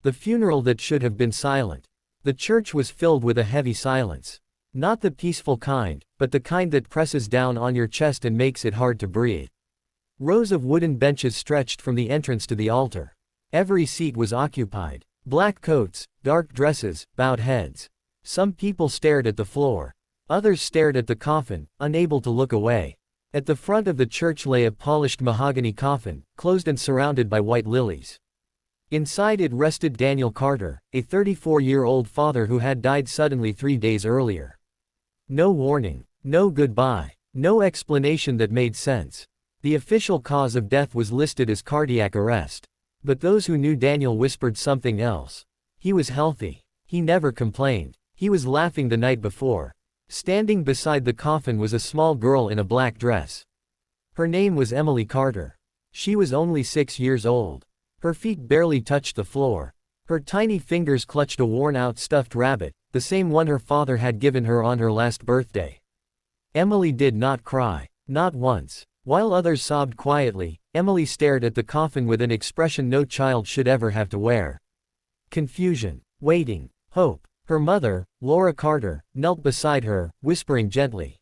The funeral that should have been silent. The church was filled with a heavy silence. Not the peaceful kind, but the kind that presses down on your chest and makes it hard to breathe. Rows of wooden benches stretched from the entrance to the altar. Every seat was occupied. Black coats, dark dresses, bowed heads. Some people stared at the floor. Others stared at the coffin, unable to look away. At the front of the church lay a polished mahogany coffin, closed and surrounded by white lilies. Inside it rested Daniel Carter, a 34-year-old father who had died suddenly 3 days earlier. No warning, no goodbye, no explanation that made sense. The official cause of death was listed as cardiac arrest. But those who knew Daniel whispered something else. He was healthy. He never complained. He was laughing the night before. Standing beside the coffin was a small girl in a black dress. Her name was Emily Carter. She was only 6 years old. Her feet barely touched the floor. Her tiny fingers clutched a worn-out stuffed rabbit, the same one her father had given her on her last birthday. Emily did not cry. Not once. While others sobbed quietly, Emily stared at the coffin with an expression no child should ever have to wear. Confusion, waiting, hope. Her mother, Laura Carter, knelt beside her, whispering gently.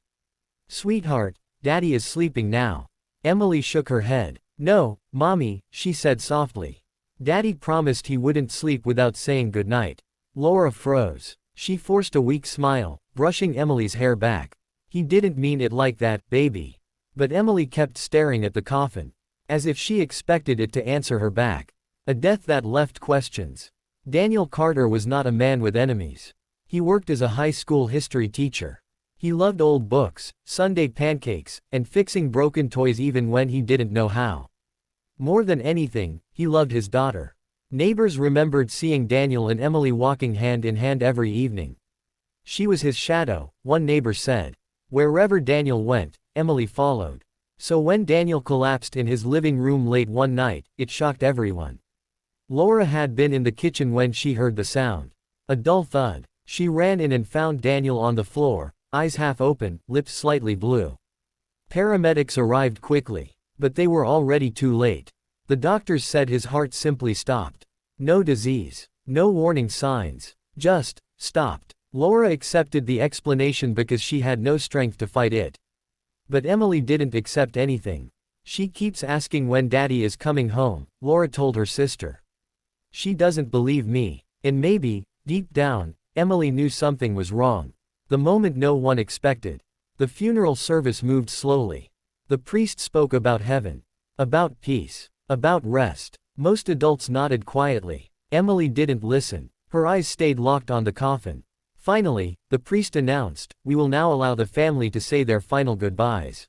"Sweetheart, Daddy is sleeping now." Emily shook her head. "No, Mommy," she said softly. "Daddy promised he wouldn't sleep without saying goodnight." Laura froze. She forced a weak smile, brushing Emily's hair back. "He didn't mean it like that, baby." But Emily kept staring at the coffin, as if she expected it to answer her back. A death that left questions. Daniel Carter was not a man with enemies. He worked as a high school history teacher. He loved old books, Sunday pancakes, and fixing broken toys even when he didn't know how. More than anything, he loved his daughter. Neighbors remembered seeing Daniel and Emily walking hand in hand every evening. She was his shadow, one neighbor said. Wherever Daniel went, Emily followed. So when Daniel collapsed in his living room late one night, it shocked everyone. Laura had been in the kitchen when she heard the sound. A dull thud. She ran in and found Daniel on the floor, eyes half open, lips slightly blue. Paramedics arrived quickly. But they were already too late. The doctors said his heart simply stopped. No disease. No warning signs. Just stopped. Laura accepted the explanation because she had no strength to fight it. But Emily didn't accept anything. "She keeps asking when Daddy is coming home," Laura told her sister. "She doesn't believe me." And maybe, deep down, Emily knew something was wrong. The moment no one expected. The funeral service moved slowly. The priest spoke about heaven. About peace. About rest. Most adults nodded quietly. Emily didn't listen. Her eyes stayed locked on the coffin. Finally, the priest announced, "We will now allow the family to say their final goodbyes."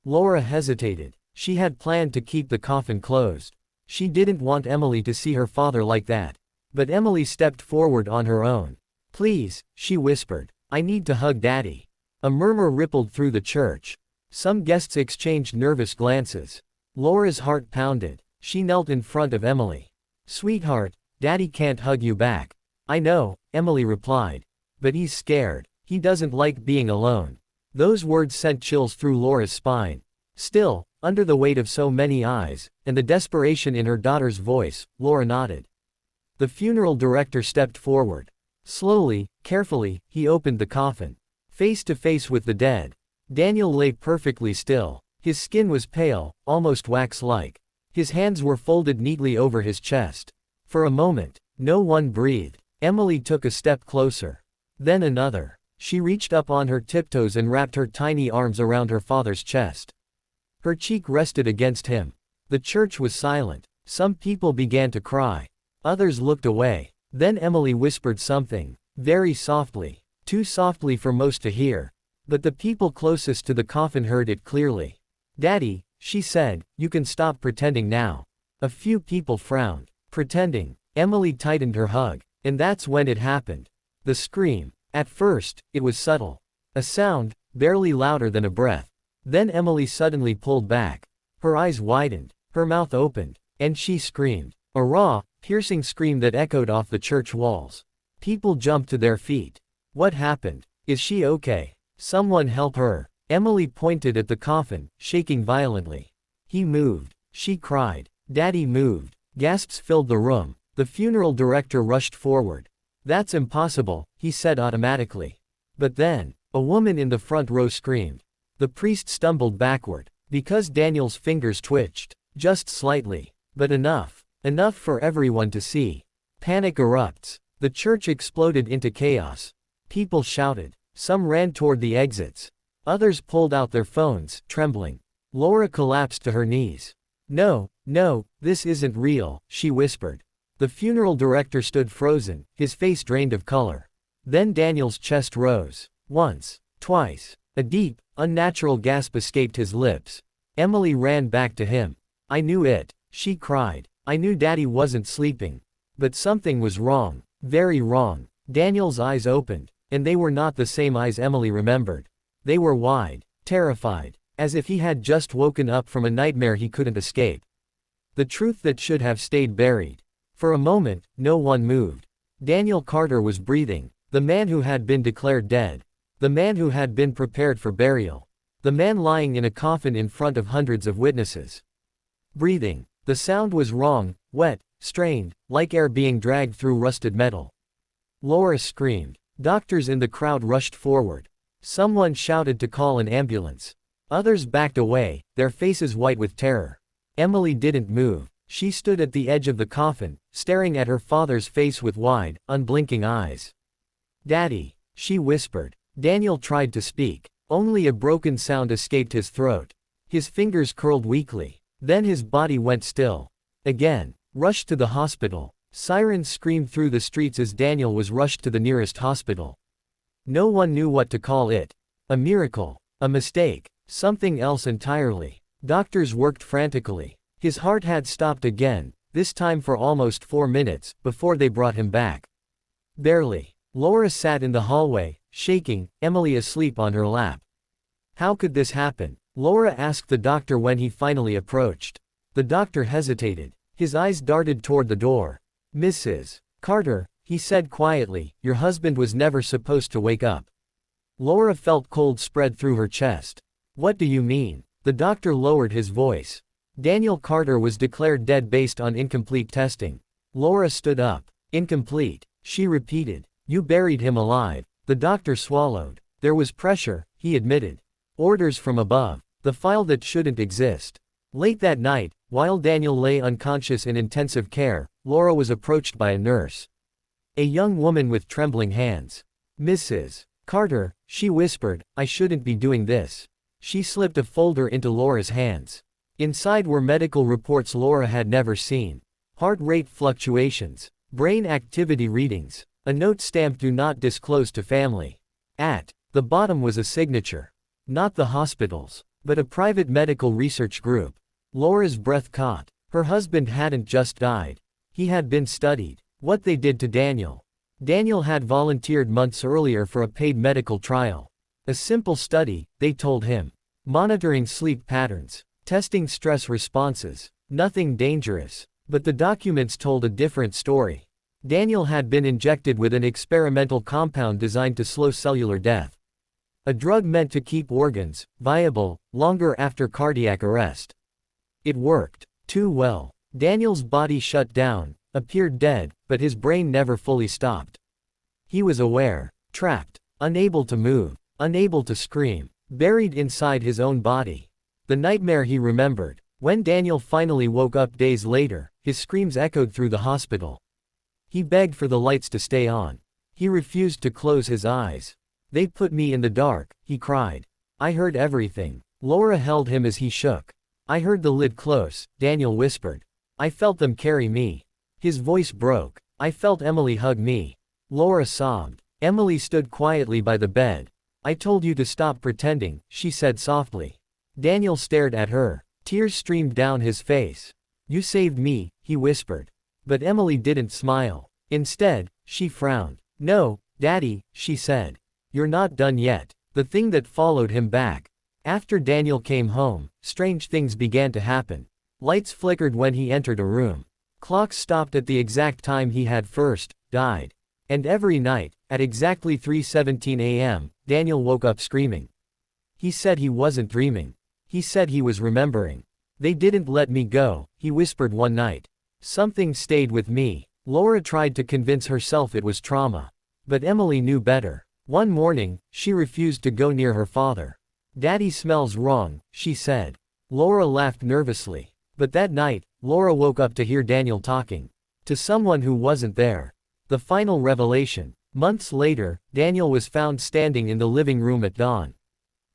Laura hesitated. She had planned to keep the coffin closed. She didn't want Emily to see her father like that. But Emily stepped forward on her own. "Please," she whispered. "I need to hug Daddy." A murmur rippled through the church. Some guests exchanged nervous glances. Laura's heart pounded. She knelt in front of Emily. "Sweetheart, Daddy can't hug you back." "I know," Emily replied. "But he's scared. He doesn't like being alone." Those words sent chills through Laura's spine. Still, under the weight of so many eyes, and the desperation in her daughter's voice, Laura nodded. The funeral director stepped forward. Slowly, carefully, he opened the coffin. Face to face with the dead, Daniel lay perfectly still. His skin was pale, almost wax-like. His hands were folded neatly over his chest. For a moment, no one breathed. Emily took a step closer. Then another. She reached up on her tiptoes and wrapped her tiny arms around her father's chest. Her cheek rested against him. The church was silent. Some people began to cry. Others looked away. Then Emily whispered something, very softly. Too softly for most to hear. But the people closest to the coffin heard it clearly. "Daddy," she said, "you can stop pretending now." A few people frowned. Pretending. Emily tightened her hug. And that's when it happened. The scream. At first, it was subtle. A sound, barely louder than a breath. Then Emily suddenly pulled back. Her eyes widened. Her mouth opened. And she screamed. A raw, piercing scream that echoed off the church walls. People jumped to their feet. "What happened? Is she okay? Someone help her." Emily pointed at the coffin, shaking violently. "He moved." She cried. "Daddy moved." Gasps filled the room. The funeral director rushed forward. That's impossible, he said automatically. But then, a woman in the front row screamed. The priest stumbled backward, because Daniel's fingers twitched, just slightly, but enough for everyone to see. Panic erupts. The church exploded into chaos. People shouted. Some ran toward the exits. Others pulled out their phones, trembling. Laura collapsed to her knees. No, this isn't real, she whispered. The funeral director stood frozen, his face drained of color. Then Daniel's chest rose. Once, twice. A deep, unnatural gasp escaped his lips. Emily ran back to him. I knew it, she cried. I knew Daddy wasn't sleeping. But something was wrong, very wrong. Daniel's eyes opened, and they were not the same eyes Emily remembered. They were wide, terrified, as if he had just woken up from a nightmare he couldn't escape. The truth that should have stayed buried. For a moment, no one moved. Daniel Carter was breathing, the man who had been declared dead. The man who had been prepared for burial. The man lying in a coffin in front of hundreds of witnesses. Breathing. The sound was wrong, wet, strained, like air being dragged through rusted metal. Laura screamed. Doctors in the crowd rushed forward. Someone shouted to call an ambulance. Others backed away, their faces white with terror. Emily didn't move. She stood at the edge of the coffin, staring at her father's face with wide, unblinking eyes. Daddy, she whispered. Daniel tried to speak. Only a broken sound escaped his throat. His fingers curled weakly. Then his body went still. Again. Rushed to the hospital. Sirens screamed through the streets as Daniel was rushed to the nearest hospital. No one knew what to call it. A miracle. A mistake. Something else entirely. Doctors worked frantically. His heart had stopped again, this time for almost 4 minutes, before they brought him back. Barely. Laura sat in the hallway, shaking, Emily asleep on her lap. How could this happen? Laura asked the doctor when he finally approached. The doctor hesitated. His eyes darted toward the door. Mrs. Carter, he said quietly, your husband was never supposed to wake up. Laura felt cold spread through her chest. What do you mean? The doctor lowered his voice. Daniel Carter was declared dead based on incomplete testing. Laura stood up. Incomplete, she repeated. You buried him alive. The doctor swallowed. There was pressure, he admitted. Orders from above. The file that shouldn't exist. Late that night, while Daniel lay unconscious in intensive care, Laura was approached by a nurse. A young woman with trembling hands. Mrs. Carter, she whispered, I shouldn't be doing this. She slipped a folder into Laura's hands. Inside were medical reports Laura had never seen. Heart rate fluctuations. Brain activity readings. A note stamped do not disclose to family. At the bottom was a signature. Not the hospital's, but a private medical research group. Laura's breath caught. Her husband hadn't just died. He had been studied. What they did to Daniel. Daniel had volunteered months earlier for a paid medical trial. A simple study, they told him. Monitoring sleep patterns. Testing stress responses. Nothing dangerous. But the documents told a different story. Daniel had been injected with an experimental compound designed to slow cellular death. A drug meant to keep organs viable longer after cardiac arrest. It worked too well. Daniel's body shut down, appeared dead, but his brain never fully stopped. He was aware, trapped, unable to move, unable to scream, buried inside his own body. The nightmare he remembered. When Daniel finally woke up days later, his screams echoed through the hospital. He begged for the lights to stay on. He refused to close his eyes. They put me in the dark, he cried. I heard everything. Laura held him as he shook. I heard the lid close, Daniel whispered. I felt them carry me. His voice broke. I felt Emily hug me. Laura sobbed. Emily stood quietly by the bed. I told you to stop pretending, she said softly. Daniel stared at her. Tears streamed down his face. You saved me, he whispered. But Emily didn't smile. Instead, she frowned. No, Daddy, she said. You're not done yet. The thing that followed him back. After Daniel came home, strange things began to happen. Lights flickered when he entered a room. Clocks stopped at the exact time he had first died. And every night, at exactly 3:17 a.m., Daniel woke up screaming. He said he wasn't dreaming. He said he was remembering. They didn't let me go, he whispered one night. Something stayed with me. Laura tried to convince herself it was trauma. But Emily knew better. One morning, she refused to go near her father. "Daddy smells wrong," she said. Laura laughed nervously. But that night, Laura woke up to hear Daniel talking to someone who wasn't there. The final revelation. Months later, Daniel was found standing in the living room at dawn.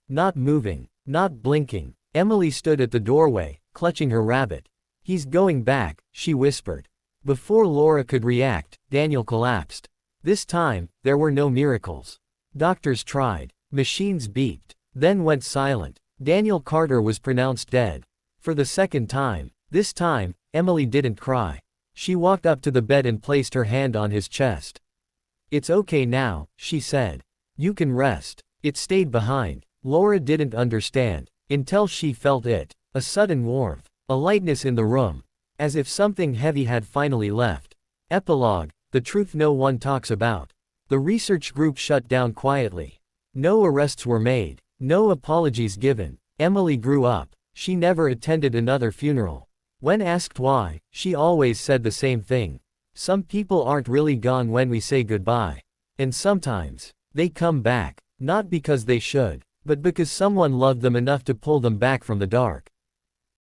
Not moving. Not blinking. Emily stood at the doorway, clutching her rabbit. "He's going back," she whispered. Before Laura could react, Daniel collapsed. This time, there were no miracles. Doctors tried. Machines beeped. Then went silent. Daniel Carter was pronounced dead. For the second time. This time, Emily didn't cry. She walked up to the bed and placed her hand on his chest. "It's okay now," she said. "You can rest." It stayed behind. Laura didn't understand. Until she felt it. A sudden warmth. A lightness in the room. As if something heavy had finally left. Epilogue. The truth no one talks about. The research group shut down quietly. No arrests were made. No apologies given. Emily grew up. She never attended another funeral. When asked why, she always said the same thing. Some people aren't really gone when we say goodbye. And sometimes, they come back. Not because they should, but because someone loved them enough to pull them back from the dark.